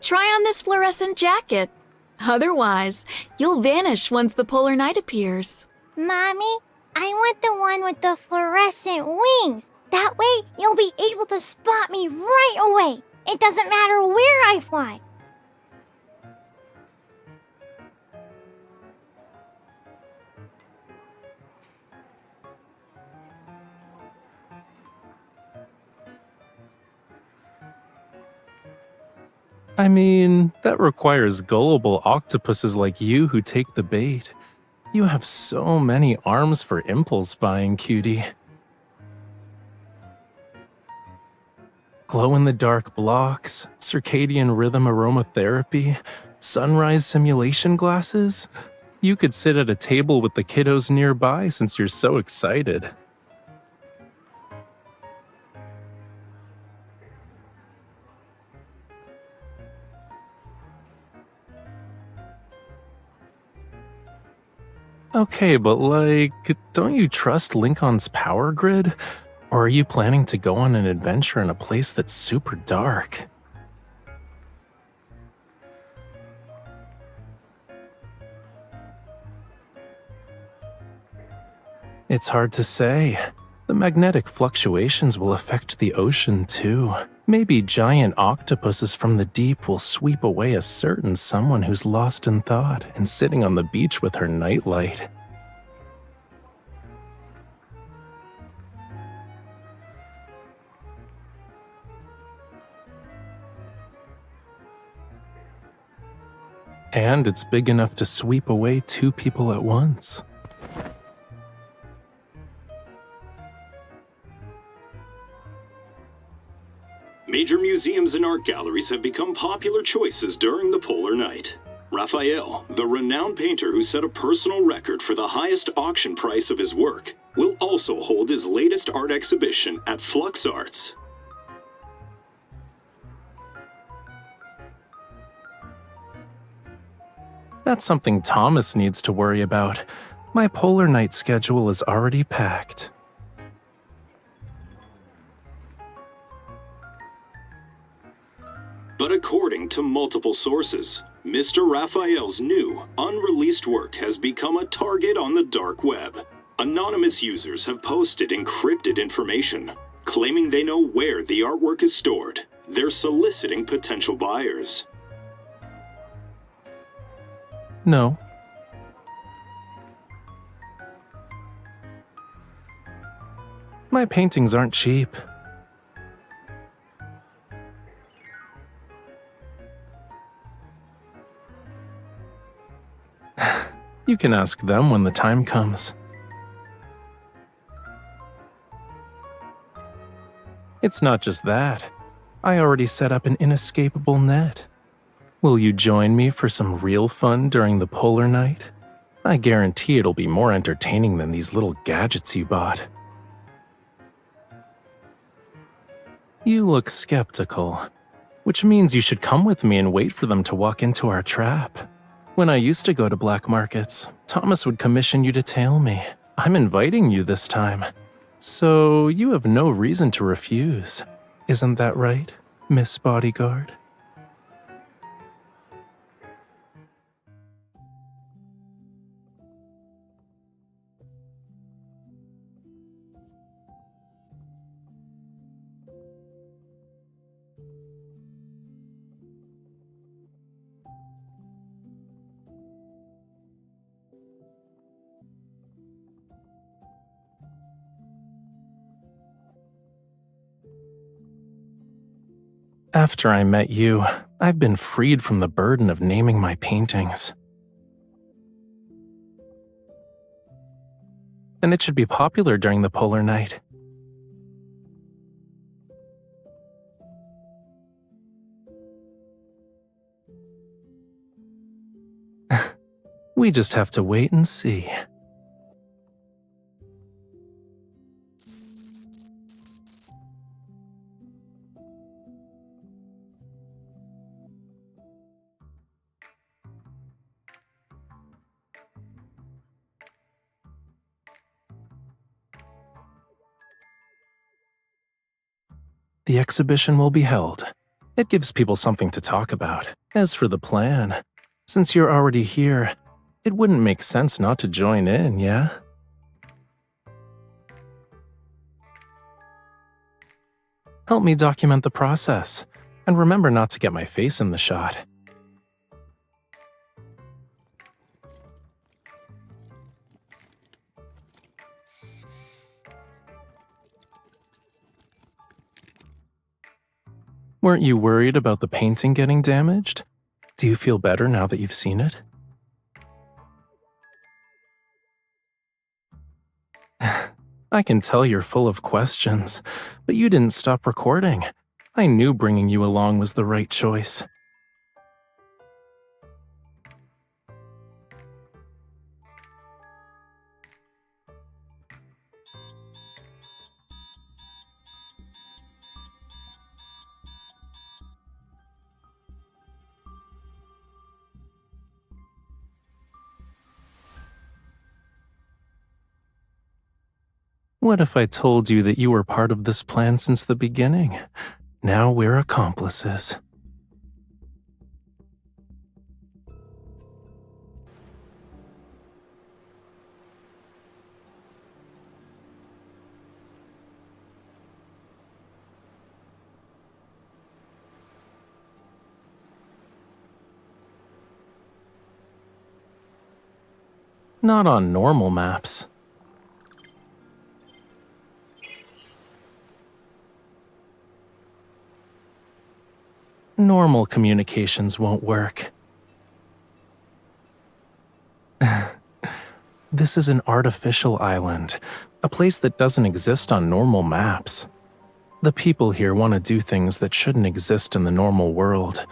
Try on this fluorescent jacket. Otherwise, you'll vanish once the polar night appears. Mommy, I want the one with the fluorescent wings. That way, you'll be able to spot me right away. It doesn't matter where I fly. I mean, that requires gullible octopuses like you who take the bait. You have so many arms for impulse buying, Cutie. Glow-in-the-dark blocks, circadian rhythm aromatherapy, sunrise simulation glasses. You could sit at a table with the kiddos nearby since you're so excited. Okay, but don't you trust Lincoln's power grid? Or are you planning to go on an adventure in a place that's super dark? It's hard to say. The magnetic fluctuations will affect the ocean too. Maybe giant octopuses from the deep will sweep away a certain someone who's lost in thought and sitting on the beach with her nightlight. And it's big enough to sweep away two people at once. Major museums and art galleries have become popular choices during the polar night. Rafayel, the renowned painter who set a personal record for the highest auction price of his work, will also hold his latest art exhibition at Flux Arts. That's something Thomas needs to worry about. My polar night schedule is already packed. But according to multiple sources, Mr. Raphael's new, unreleased work has become a target on the dark web. Anonymous users have posted encrypted information, claiming they know where the artwork is stored. They're soliciting potential buyers. No. My paintings aren't cheap. You can ask them when the time comes. It's not just that. I already set up an inescapable net. Will you join me for some real fun during the polar night? I guarantee it'll be more entertaining than these little gadgets you bought. You look skeptical, which means you should come with me and wait for them to walk into our trap. When I used to go to black markets, Thomas would commission you to tail me. I'm inviting you this time. So you have no reason to refuse. Isn't that right, Miss Bodyguard? After I met you, I've been freed from the burden of naming my paintings. And it should be popular during the polar night. We just have to wait and see. The exhibition will be held It gives people something to talk about. As for the plan, since you're already here, it wouldn't make sense not to join in, yeah? Help me document the process, and remember not to get my face in the shot. Weren't you worried about the painting getting damaged? Do you feel better now that you've seen it? I can tell you're full of questions, but you didn't stop recording. I knew bringing you along was the right choice. What if I told you that you were part of this plan since the beginning? Now we're accomplices. Not on normal maps. Normal communications won't work. This is an artificial island, a place that doesn't exist on normal maps. The people here want to do things that shouldn't exist in the normal world,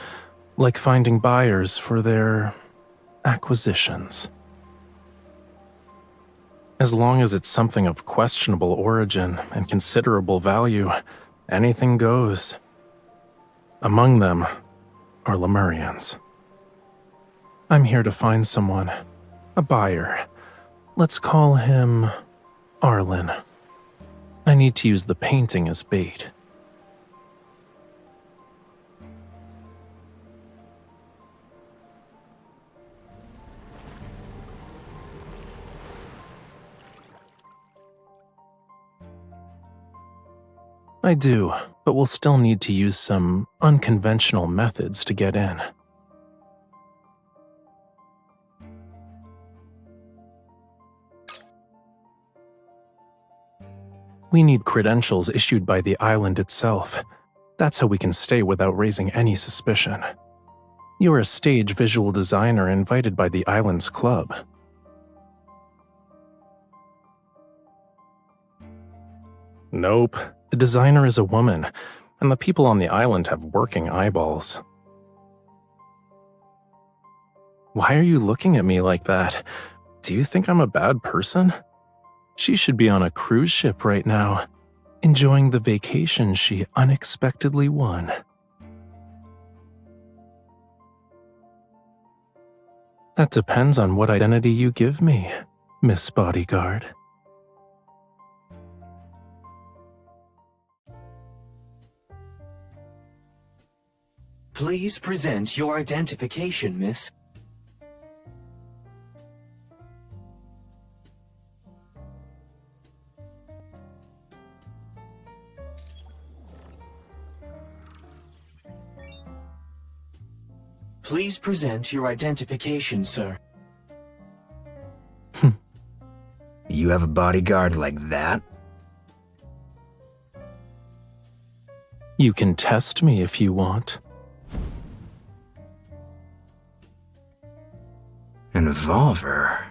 like finding buyers for their acquisitions. As long as it's something of questionable origin and considerable value, anything goes. Among them are Lemurians. I'm here to find someone, a buyer. Let's call him Arlen. I need to use the painting as bait. I do, but we'll still need to use some unconventional methods to get in. We need credentials issued by the island itself. That's how we can stay without raising any suspicion. You're a stage visual designer invited by the island's club. Nope. The designer is a woman, and the people on the island have working eyeballs. Why are you looking at me like that? Do you think I'm a bad person? She should be on a cruise ship right now, enjoying the vacation she unexpectedly won. That depends on what identity you give me, Miss Bodyguard. Please present your identification, miss. Please present your identification, sir. You have a bodyguard like that? You can test me if you want. An evolver?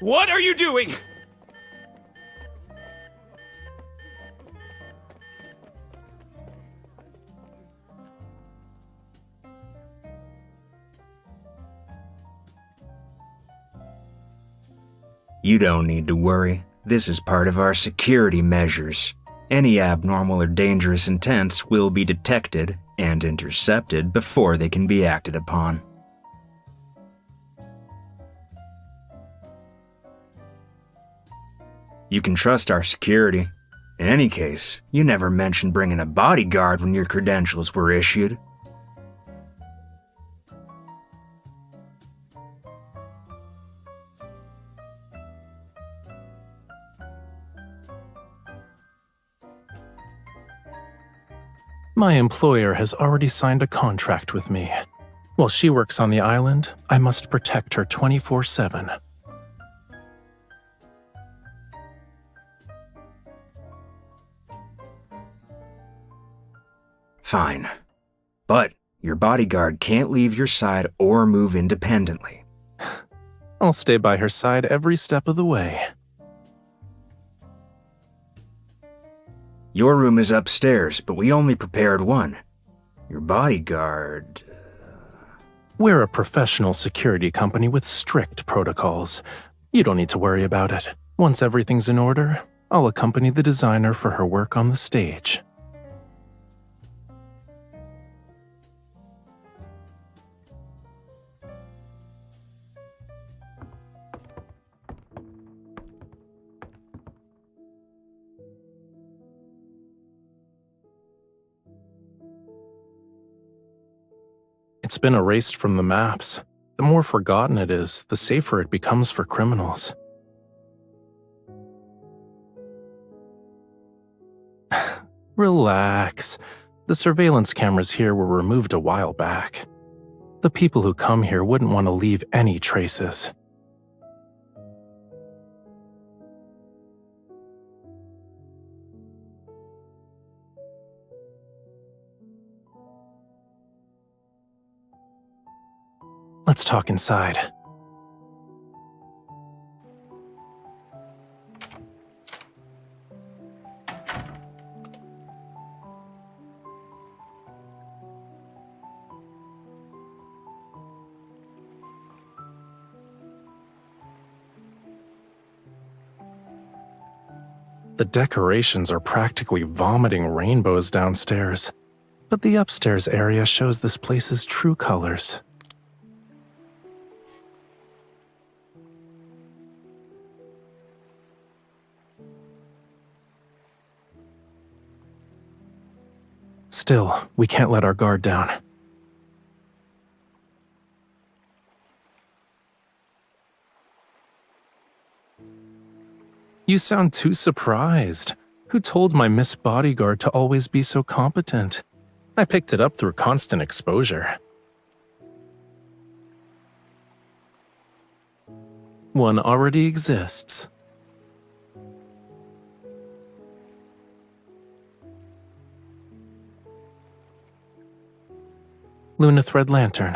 What are you doing? You don't need to worry. This is part of our security measures. Any abnormal or dangerous intents will be detected and intercepted before they can be acted upon. You can trust our security. In any case, you never mentioned bringing a bodyguard when your credentials were issued. My employer has already signed a contract with me. While she works on the island, I must protect her 24/7. Fine. But your bodyguard can't leave your side or move independently. I'll stay by her side every step of the way. Your room is upstairs, but we only prepared one. Your bodyguard... We're a professional security company with strict protocols. You don't need to worry about it. Once everything's in order, I'll accompany the designer for her work on the stage. It's been erased from the maps. The more forgotten it is, the safer it becomes for criminals. Relax. The surveillance cameras here were removed a while back. The people who come here wouldn't want to leave any traces. Let's talk inside. The decorations are practically vomiting rainbows downstairs, but the upstairs area shows this place's true colors. Still, we can't let our guard down. You sound too surprised. Who told my Miss Bodyguard to always be so competent? I picked it up through constant exposure. One already exists. Luna Thread Lantern.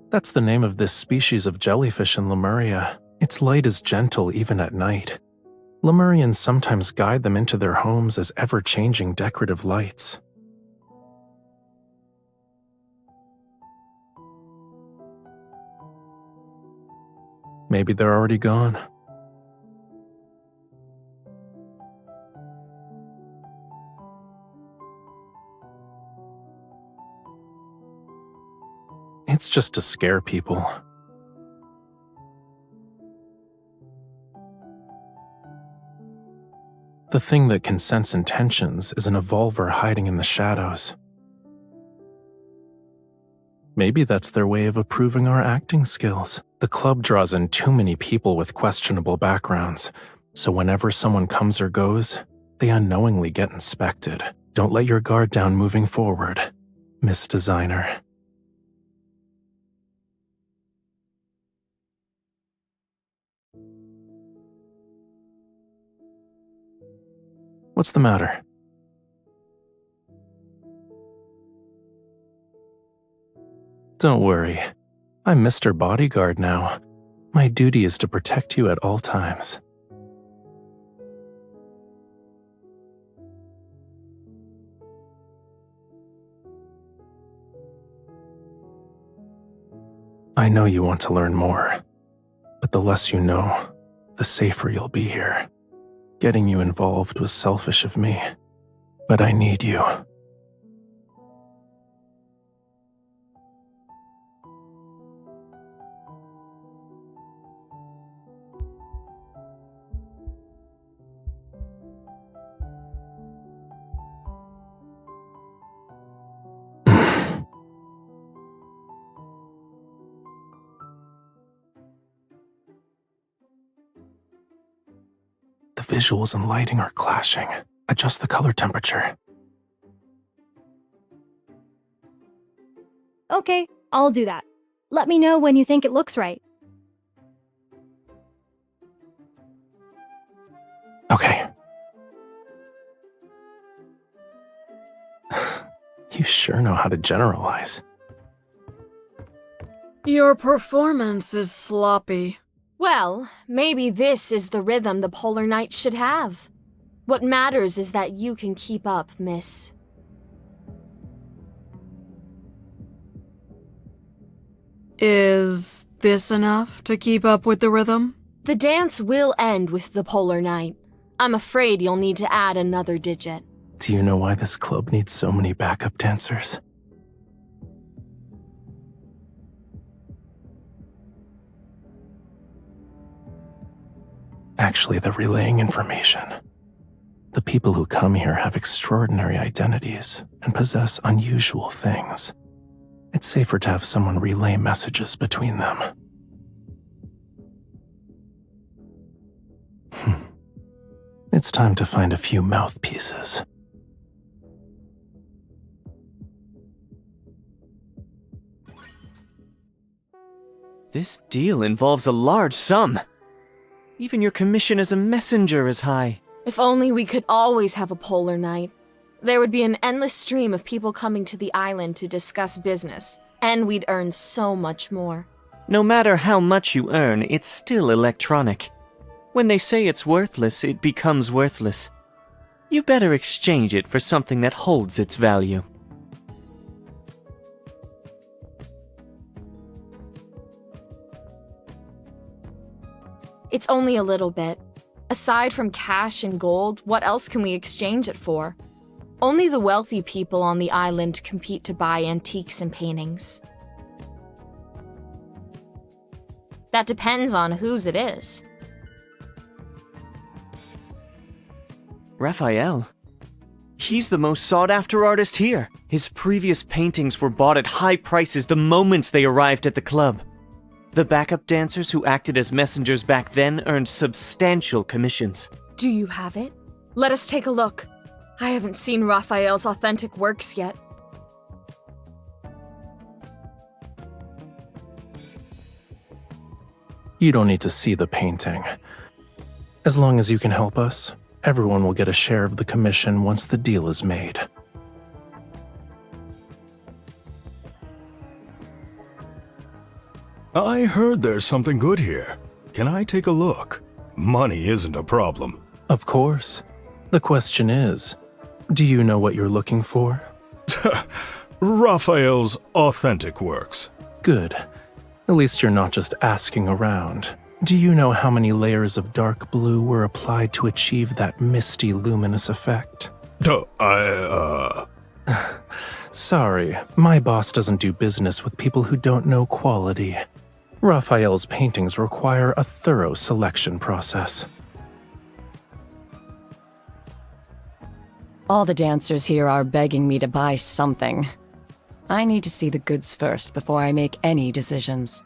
That's the name of this species of jellyfish in Lemuria. Its light is gentle even at night. Lemurians sometimes guide them into their homes as ever-changing decorative lights. Maybe they're already gone. It's just to scare people. The thing that can sense intentions is an evolver hiding in the shadows. Maybe that's their way of approving our acting skills. The club draws in too many people with questionable backgrounds, so whenever someone comes or goes, they unknowingly get inspected. Don't let your guard down moving forward, Miss Designer. What's the matter? Don't worry. I'm Mr. Bodyguard now. My duty is to protect you at all times. I know you want to learn more, but the less you know, the safer you'll be here. Getting you involved was selfish of me, but I need you. visuals and lighting are clashing. Adjust the color temperature. Okay, I'll do that. Let me know when you think it looks right. Okay. You sure know how to generalize. Your performance is sloppy. Well, maybe this is the rhythm the Polar Night should have. What matters is that you can keep up, miss. Is this enough to keep up with the rhythm? The dance will end with the Polar Night. I'm afraid you'll need to add another digit. Do you know why this club needs so many backup dancers? Actually, they're relaying information. The people who come here have extraordinary identities and possess unusual things. It's safer to have someone relay messages between them. It's time to find a few mouthpieces. This deal involves a large sum. Even your commission as a messenger is high. If only we could always have a Polar Night. There would be an endless stream of people coming to the island to discuss business, and we'd earn so much more. No matter how much you earn, it's still electronic. When they say it's worthless, it becomes worthless. You better exchange it for something that holds its value. It's only a little bit. Aside from cash and gold, what else can we exchange it for? Only the wealthy people on the island compete to buy antiques and paintings. That depends on whose it is. Rafayel. He's the most sought-after artist here. His previous paintings were bought at high prices the moment they arrived at the club. The backup dancers who acted as messengers back then earned substantial commissions. Do you have it? Let us take a look. I haven't seen Rafayel's authentic works yet. You don't need to see the painting. As long as you can help us, everyone will get a share of the commission once the deal is made. I heard there's something good here. Can I take a look? Money isn't a problem. Of course. The question is, do you know what you're looking for? Raphael's authentic works. Good. At least you're not just asking around. Do you know how many layers of dark blue were applied to achieve that misty, luminous effect? Sorry, my boss doesn't do business with people who don't know quality. Raphael's paintings require a thorough selection process. All the dancers here are begging me to buy something. I need to see the goods first before I make any decisions.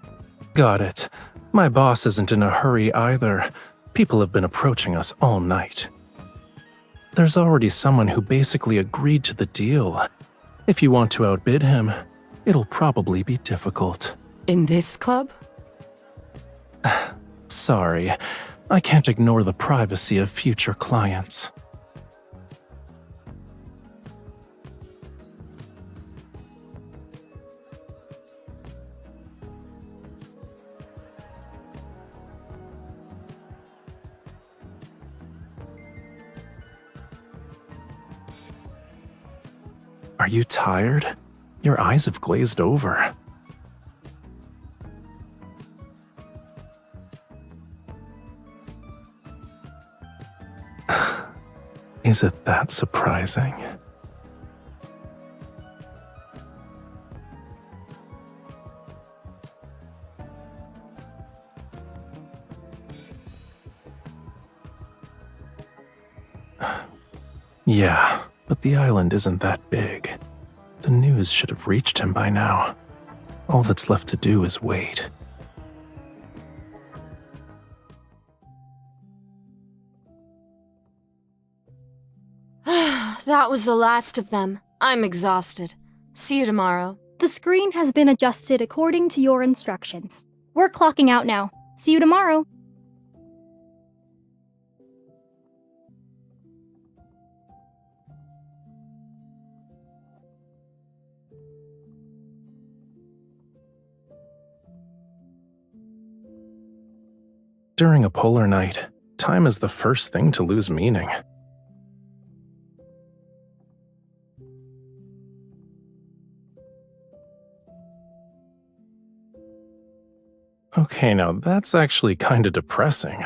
Got it. My boss isn't in a hurry either. People have been approaching us all night. There's already someone who basically agreed to the deal. If you want to outbid him, it'll probably be difficult. In this club? Sorry, I can't ignore the privacy of future clients. Are you tired? Your eyes have glazed over. Is it that surprising? Yeah, but the island isn't that big. The news should have reached him by now. All that's left to do is wait. That was the last of them. I'm exhausted. See you tomorrow. The screen has been adjusted according to your instructions. We're clocking out now. See you tomorrow. During a polar night, time is the first thing to lose meaning. Okay, now that's actually kinda depressing.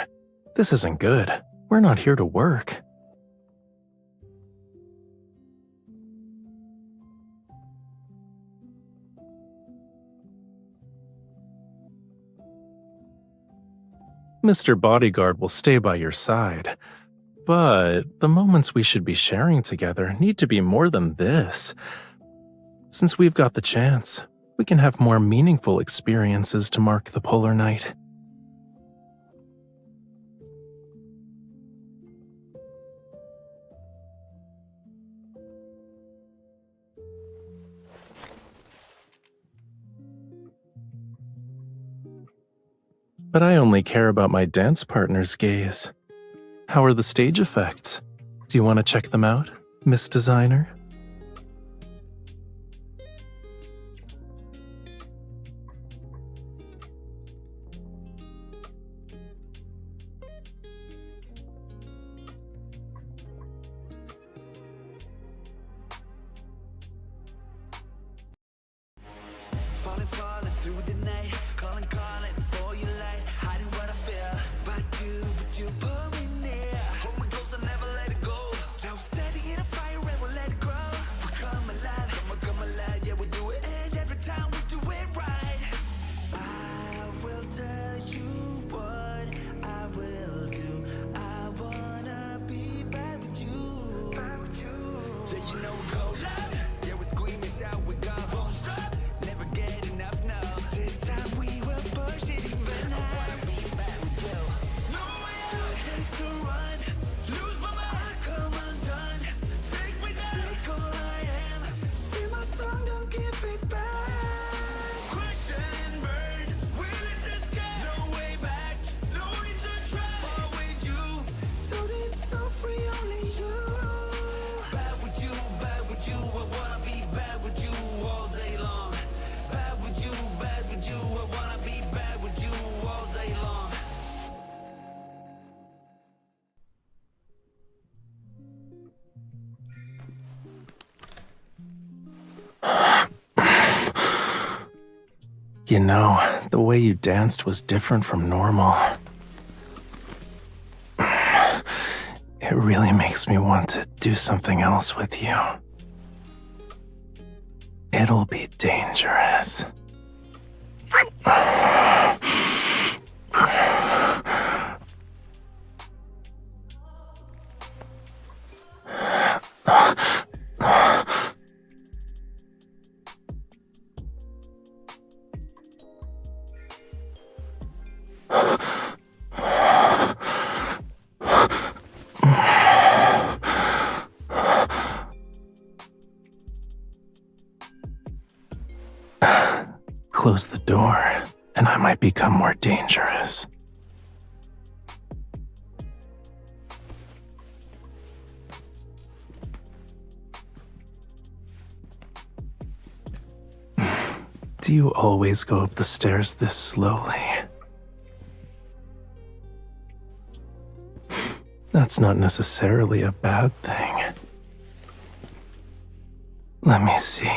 This isn't good. We're not here to work. Mr. Bodyguard will stay by your side, but the moments we should be sharing together need to be more than this. Since we've got the chance, we can have more meaningful experiences to mark the polar night. But I only care about my dance partner's gaze. How are the stage effects? Do you want to check them out, Miss Designer? You know, the way you danced was different from normal. It really makes me want to do something else with you. It'll be dangerous. Close the door, and I might become more dangerous. Do you always go up the stairs this slowly? That's not necessarily a bad thing. Let me see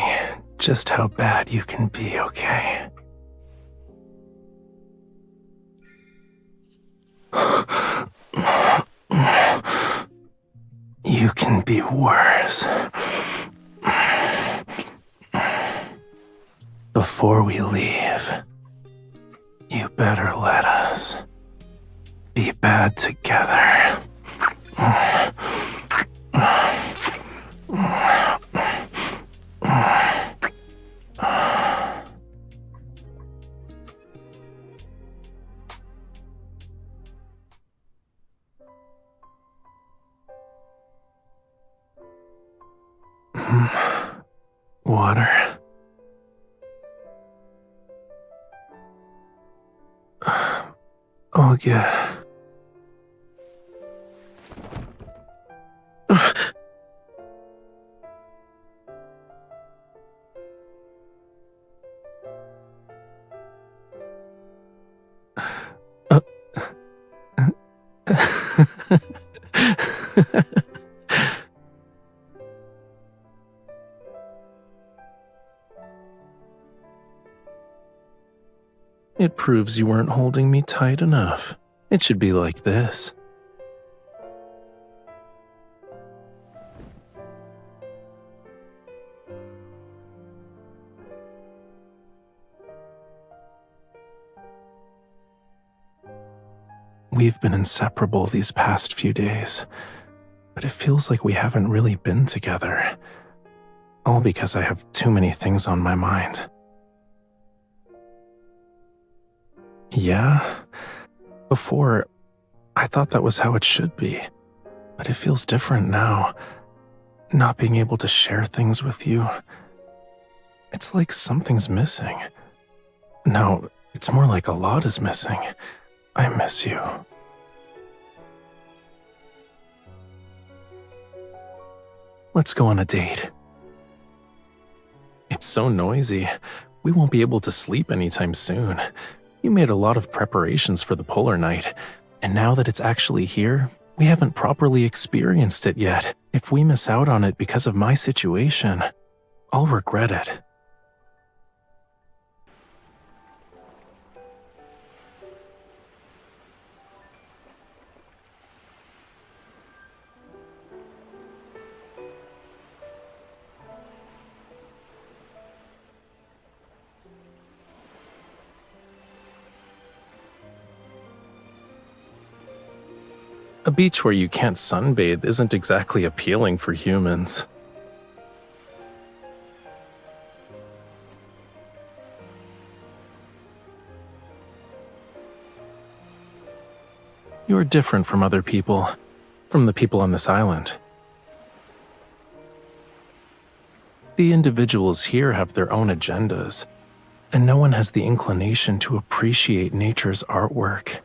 just how bad you can be, okay? You can be worse. Before we leave, you better let us be bad together. Water. I'll get. It proves you weren't holding me tight enough. It should be like this. We've been inseparable these past few days, but it feels like we haven't really been together. All because I have too many things on my mind. Yeah, before, I thought that was how it should be, but it feels different now. Not being able to share things with you. It's like something's missing. No, it's more like a lot is missing. I miss you. Let's go on a date. It's so noisy. We won't be able to sleep anytime soon. You made a lot of preparations for the polar night, and now that it's actually here, we haven't properly experienced it yet. If we miss out on it because of my situation, I'll regret it. A beach where you can't sunbathe isn't exactly appealing for humans. You're different from other people, from the people on this island. The individuals here have their own agendas, and no one has the inclination to appreciate nature's artwork.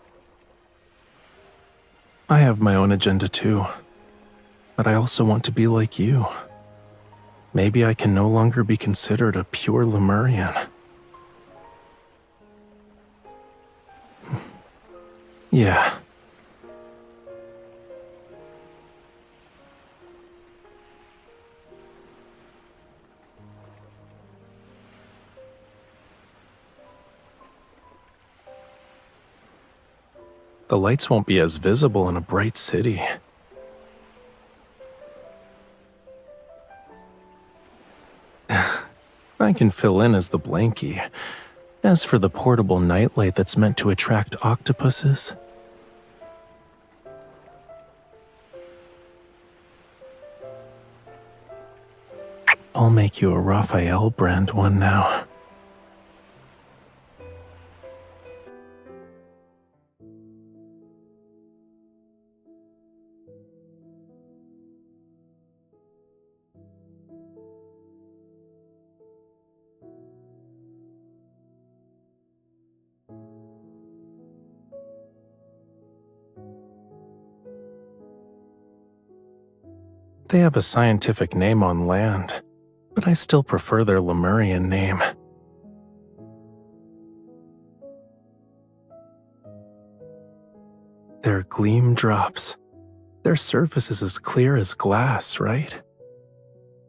I have my own agenda too, but I also want to be like you. Maybe I can no longer be considered a pure Lemurian. Yeah. The lights won't be as visible in a bright city. I can fill in as the blankie. As for the portable nightlight that's meant to attract octopuses, I'll make you a Rafayel brand one now. They have a scientific name on land, but I still prefer their Lemurian name. They're gleam drops. Their surface is as clear as glass, right?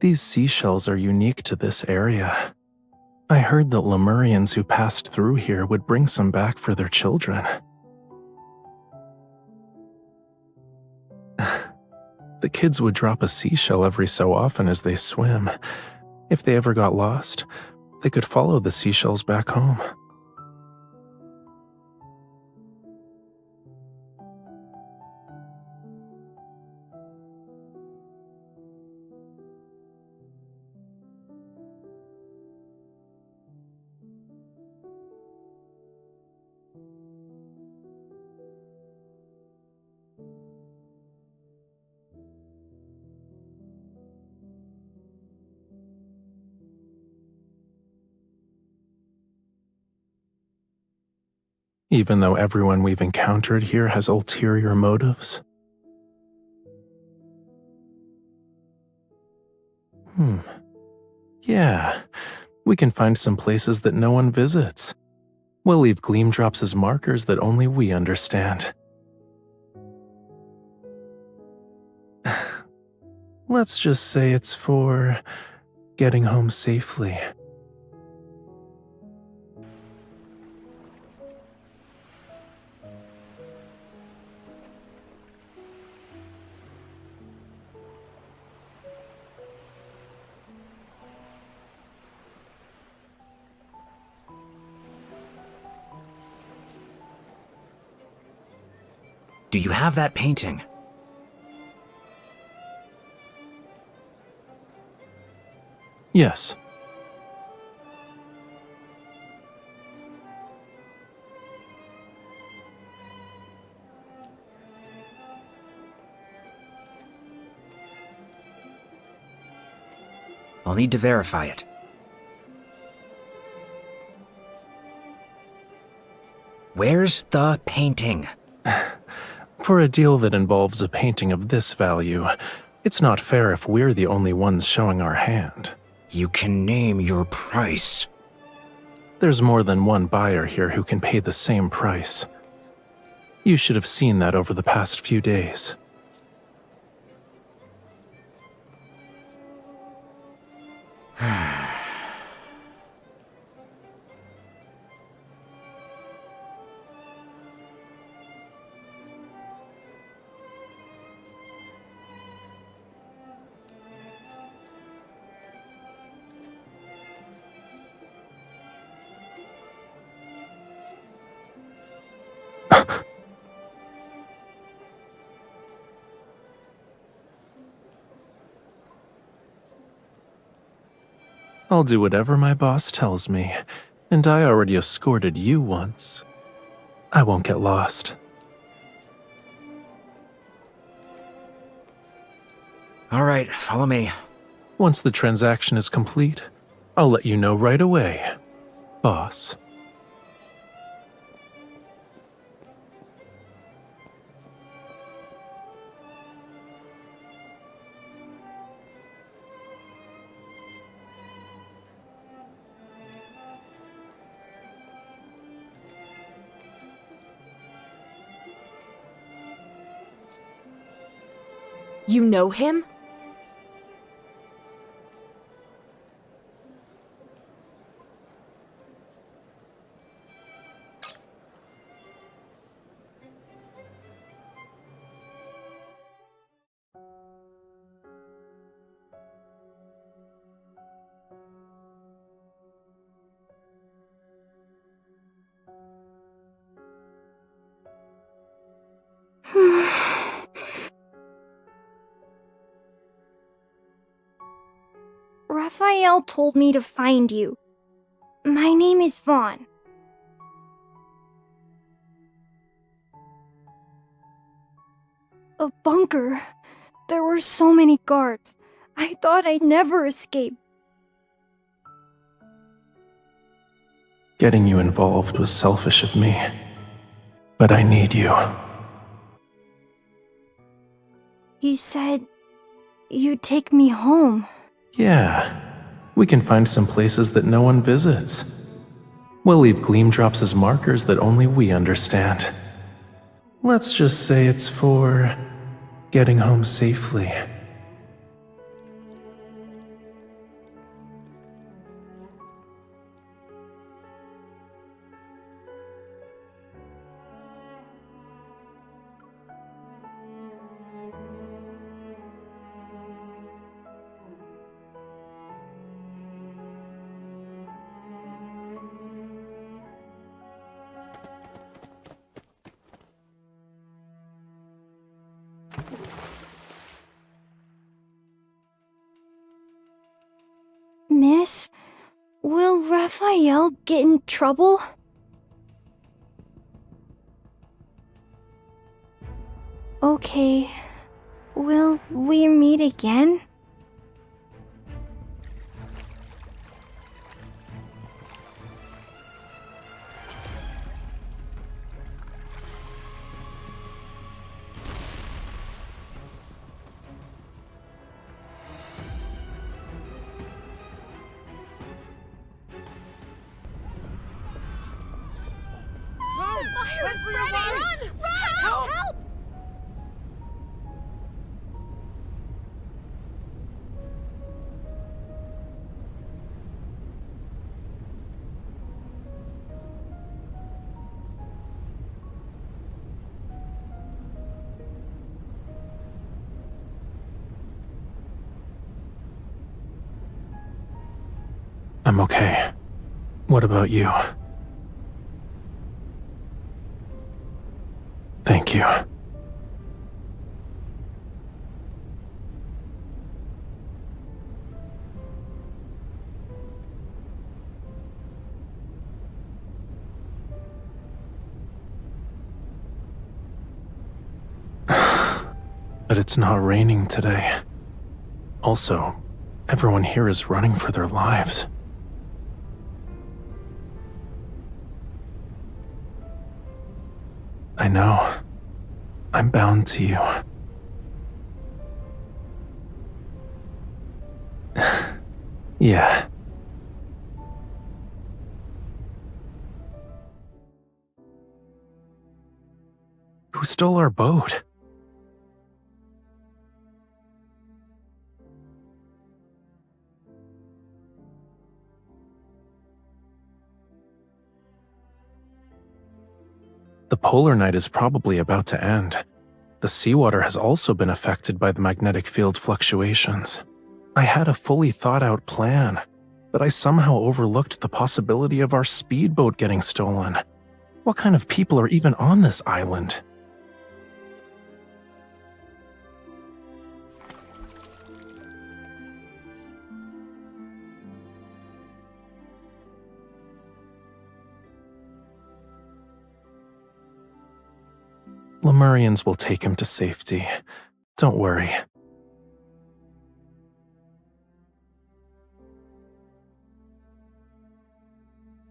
These seashells are unique to this area. I heard that Lemurians who passed through here would bring some back for their children. The kids would drop a seashell every so often as they swim. If they ever got lost, they could follow the seashells back home. Even though everyone we've encountered here has ulterior motives? Yeah, we can find some places that no one visits. We'll leave gleam drops as markers that only we understand. Let's just say it's for getting home safely. Do you have that painting? Yes. I'll need to verify it. Where's the painting? For a deal that involves a painting of this value, it's not fair if we're the only ones showing our hand. You can name your price. There's more than one buyer here who can pay the same price. You should have seen that over the past few days. I'll do whatever my boss tells me, and I already escorted you once. I won't get lost. All right, follow me. Once the transaction is complete, I'll let you know right away, boss. You know him? Rafayel told me to find you. My name is Vaughn. A bunker. There were so many guards. I thought I'd never escape. Getting you involved was selfish of me, but I need you. He said you'd take me home. Yeah, we can find some places that no one visits. We'll leave gleam drops as markers that only we understand. Let's just say it's for getting home safely. Miss, will Rafayel get in trouble? Okay. Will we meet again? I'm okay. What about you? Thank you. But it's not raining today. Also, everyone here is running for their lives. I know. I'm bound to you. Yeah. Who stole our boat? The polar night is probably about to end. The seawater has also been affected by the magnetic field fluctuations. I had a fully thought-out plan, but I somehow overlooked the possibility of our speedboat getting stolen. What kind of people are even on this island? Lemurians will take him to safety. Don't worry.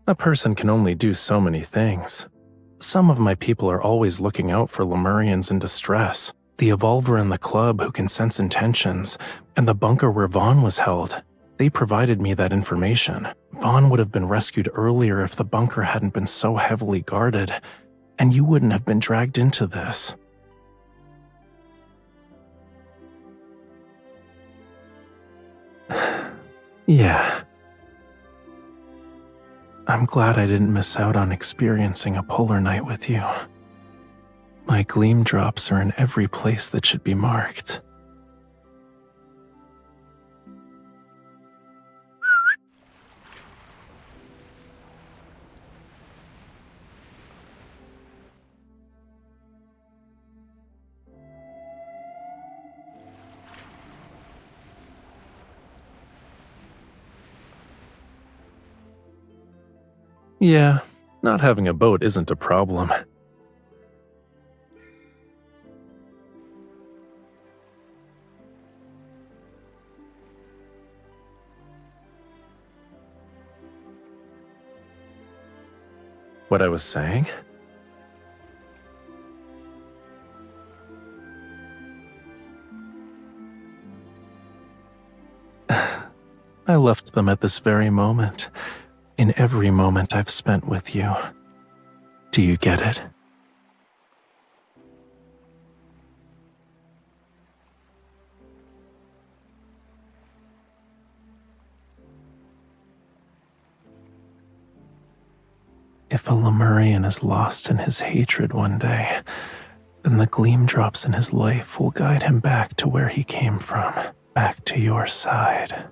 A person can only do so many things. Some of my people are always looking out for Lemurians in distress. The Evolver in the club who can sense intentions, and the bunker where Vaughn was held. They provided me that information. Vaughn would have been rescued earlier if the bunker hadn't been so heavily guarded, and you wouldn't have been dragged into this. Yeah. I'm glad I didn't miss out on experiencing a polar night with you. My gleam drops are in every place that should be marked. Yeah, not having a boat isn't a problem. What I was saying? I left them at this very moment. In every moment I've spent with you. Do you get it? If a Lemurian is lost in his hatred one day, then the gleam drops in his life will guide him back to where he came from, back to your side.